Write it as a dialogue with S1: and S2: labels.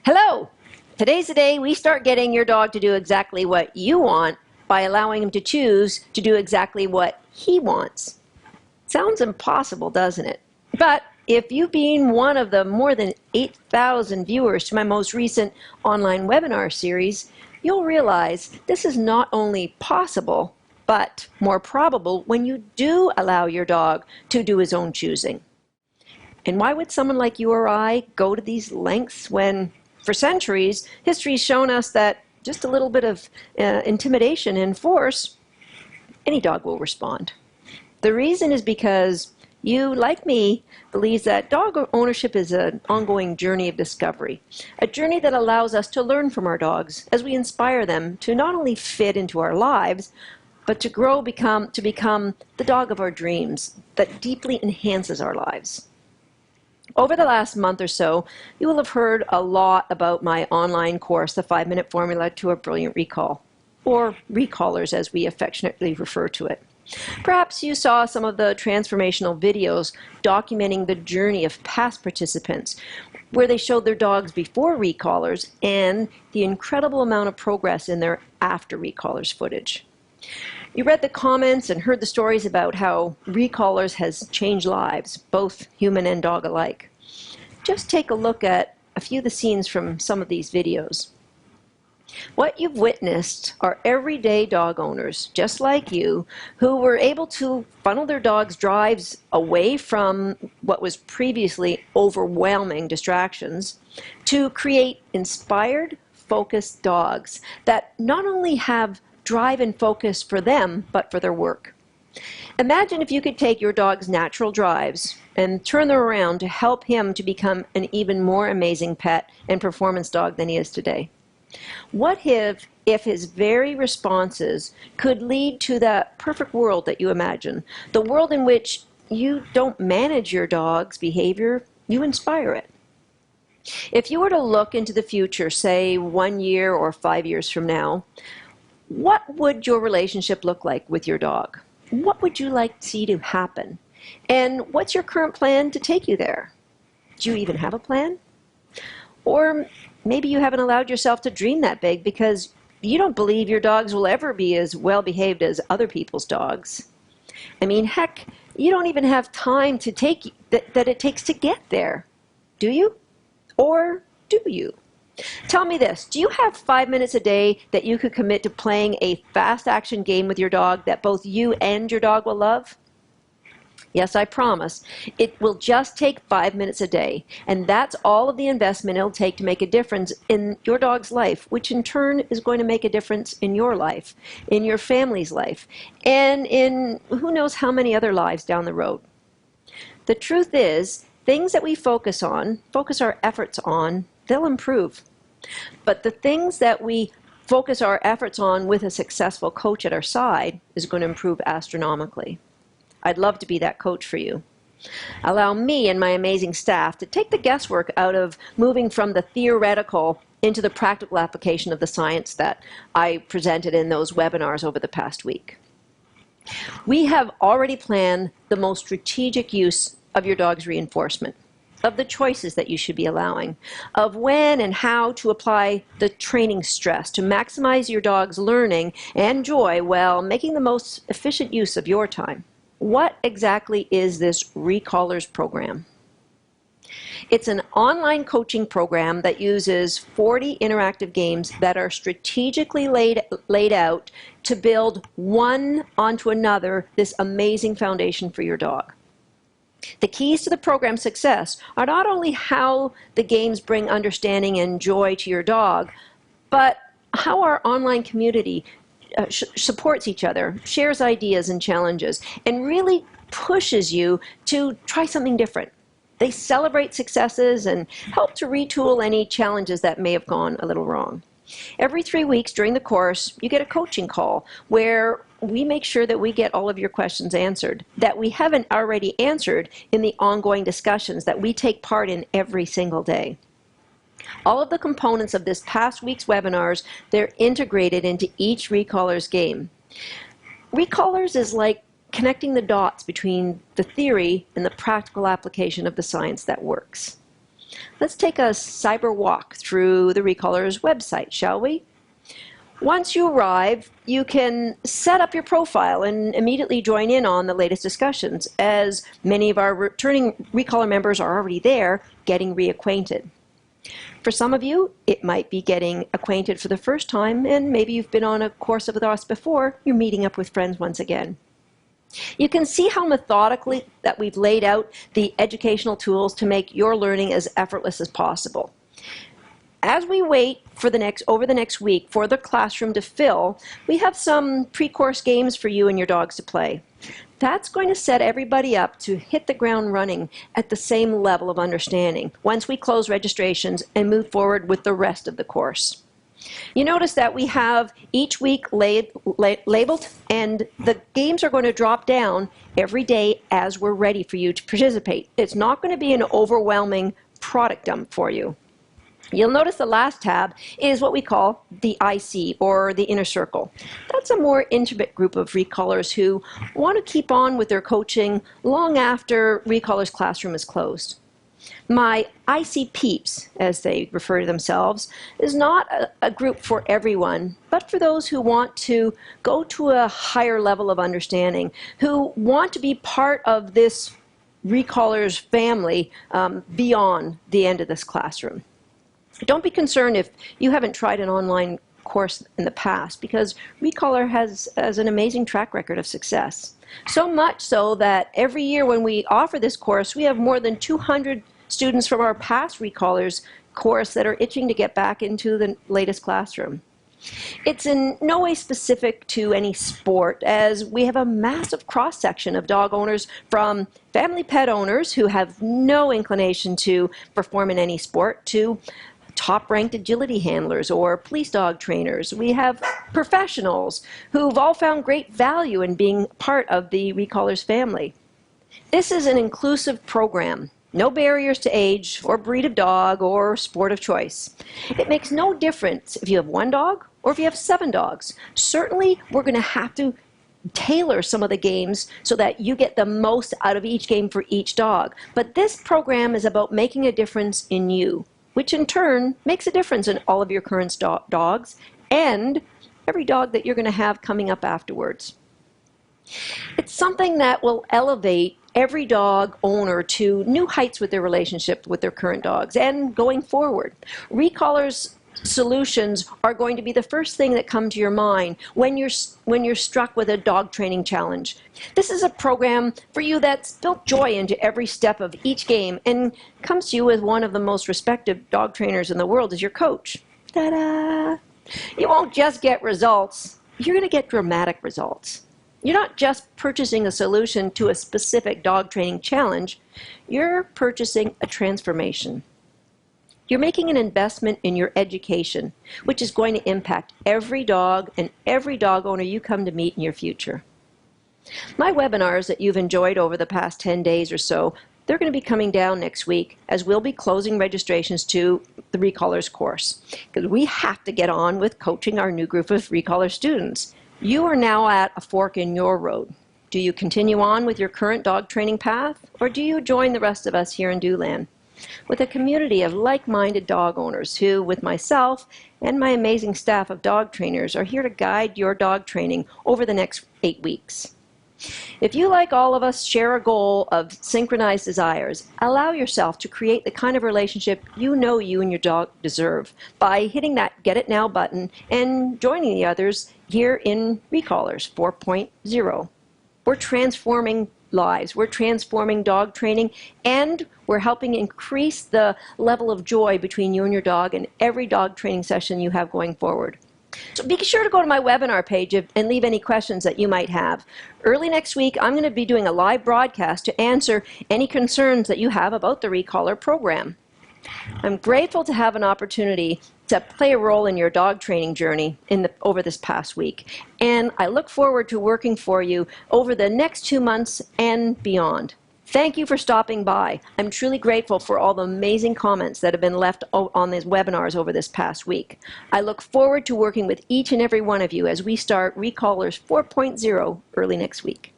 S1: Hello! Today's the day we start getting your dog to do exactly what you want by allowing him to choose to do exactly what he wants. Sounds impossible, doesn't it? But if you've been one of the more than 8,000 viewers to my most recent online webinar series, you'll realize this is not only possible, but more probable when you do allow your dog to do his own choosing. And why would someone like you or I go to these lengths when, for centuries, history's shown us that just a little bit of intimidation and force, any dog will respond? The reason is because you, like me, believes that dog ownership is an ongoing journey of discovery, a journey that allows us to learn from our dogs as we inspire them to not only fit into our lives, but to grow to become the dog of our dreams that deeply enhances our lives. Over the last month or so, you will have heard a lot about my online course, The 5-Minute Formula to a Brilliant Recall, or Recallers as we affectionately refer to it. Perhaps you saw some of the transformational videos documenting the journey of past participants, where they showed their dogs before Recallers and the incredible amount of progress in their after Recallers footage. You read the comments and heard the stories about how Recallers has changed lives, both human and dog alike. Just take a look at a few of the scenes from some of these videos. What you've witnessed are everyday dog owners, just like you, who were able to funnel their dogs' drives away from what was previously overwhelming distractions to create inspired, focused dogs that not only have drive and focus for them, but for their work. Imagine if you could take your dog's natural drives and turn them around to help him to become an even more amazing pet and performance dog than he is today. What if his very responses could lead to that perfect world that you imagine, the world in which you don't manage your dog's behavior, you inspire it? If you were to look into the future, say 1 year or 5 years from now, what would your relationship look like with your dog? What would you like to see to happen? And what's your current plan to take you there? Do you even have a plan? Or maybe you haven't allowed yourself to dream that big because you don't believe your dogs will ever be as well behaved as other people's dogs. I mean, heck, you don't even have time to take that it takes to get there. Do you? Or do you? Tell me this, do you have 5 minutes a day that you could commit to playing a fast action game with your dog that both you and your dog will love? Yes, I promise. It will just take 5 minutes a day, and that's all of the investment it'll take to make a difference in your dog's life, which in turn is going to make a difference in your life, in your family's life, and in who knows how many other lives down the road. The truth is, things that we focus our efforts on, they'll improve. But the things that we focus our efforts on with a successful coach at our side is going to improve astronomically. I'd love to be that coach for you. Allow me and my amazing staff to take the guesswork out of moving from the theoretical into the practical application of the science that I presented in those webinars over the past week. We have already planned the most strategic use of your dog's reinforcement, of the choices that you should be allowing, of when and how to apply the training stress to maximize your dog's learning and joy while making the most efficient use of your time. What exactly is this Recallers program? It's an online coaching program that uses 40 interactive games that are strategically laid out to build one onto another this amazing foundation for your dog. The keys to the program's success are not only how the games bring understanding and joy to your dog, but how our online community supports each other, shares ideas and challenges, and really pushes you to try something different. They celebrate successes and help to retool any challenges that may have gone a little wrong. Every 3 weeks during the course, you get a coaching call where we make sure that we get all of your questions answered, that we haven't already answered in the ongoing discussions that we take part in every single day. All of the components of this past week's webinars, they're integrated into each Recallers game. Recallers is like connecting the dots between the theory and the practical application of the science that works. Let's take a cyber walk through the Recallers website, shall we? Once you arrive, you can set up your profile and immediately join in on the latest discussions, as many of our returning Recaller members are already there getting reacquainted. For some of you, it might be getting acquainted for the first time, and maybe you've been on a course with us before, you're meeting up with friends once again. You can see how methodically that we've laid out the educational tools to make your learning as effortless as possible. As we wait for over the next week for the classroom to fill, we have some pre-course games for you and your dogs to play. That's going to set everybody up to hit the ground running at the same level of understanding once we close registrations and move forward with the rest of the course. You notice that we have each week labeled, and the games are going to drop down every day as we're ready for you to participate. It's not going to be an overwhelming product dump for you. You'll notice the last tab is what we call the IC, or the inner circle. That's a more intimate group of recallers who want to keep on with their coaching long after Recallers Classroom is closed. My IC peeps, as they refer to themselves, is not a group for everyone, but for those who want to go to a higher level of understanding, who want to be part of this Recallers family beyond the end of this classroom. Don't be concerned if you haven't tried an online course in the past, because Recaller has an amazing track record of success. So much so that every year when we offer this course, we have more than 200 students from our past Recallers course that are itching to get back into the latest classroom. It's in no way specific to any sport, as we have a massive cross-section of dog owners, from family pet owners who have no inclination to perform in any sport to top-ranked agility handlers or police dog trainers. We have professionals who've all found great value in being part of the Recallers family. This is an inclusive program. No barriers to age or breed of dog or sport of choice. It makes no difference if you have one dog or if you have 7 dogs. Certainly, we're going to have to tailor some of the games so that you get the most out of each game for each dog. But this program is about making a difference in you, which in turn makes a difference in all of your current dogs and every dog that you're going to have coming up afterwards. It's something that will elevate every dog owner to new heights with their relationship with their current dogs and going forward. Recallers solutions are going to be the first thing that come to your mind when you're struck with a dog training challenge. This is a program for you that's built joy into every step of each game and comes to you with one of the most respected dog trainers in the world as your coach. Ta-da! You won't just get results, you're going to get dramatic results. You're not just purchasing a solution to a specific dog training challenge, you're purchasing a transformation. You're making an investment in your education, which is going to impact every dog and every dog owner you come to meet in your future. My webinars that you've enjoyed over the past 10 days or so, they're going to be coming down next week, as we'll be closing registrations to the Recallers course, because we have to get on with coaching our new group of Recaller students. You are now at a fork in your road. Do you continue on with your current dog training path, or do you join the rest of us here in DoLand with a community of like-minded dog owners who, with myself and my amazing staff of dog trainers, are here to guide your dog training over the next 8 weeks? If you, like all of us, share a goal of synchronized desires, allow yourself to create the kind of relationship you know you and your dog deserve by hitting that Get It Now button and joining the others here in Recallers 4.0. We're transforming lives, we're transforming dog training, and we're helping increase the level of joy between you and your dog in every dog training session you have going forward. So be sure to go to my webinar page and leave any questions that you might have. Early next week, I'm going to be doing a live broadcast to answer any concerns that you have about the Recaller program. I'm grateful to have an opportunity to play a role in your dog training journey over this past week, and I look forward to working for you over the next 2 months and beyond. Thank you for stopping by. I'm truly grateful for all the amazing comments that have been left on these webinars over this past week. I look forward to working with each and every one of you as we start Recallers 4.0 early next week.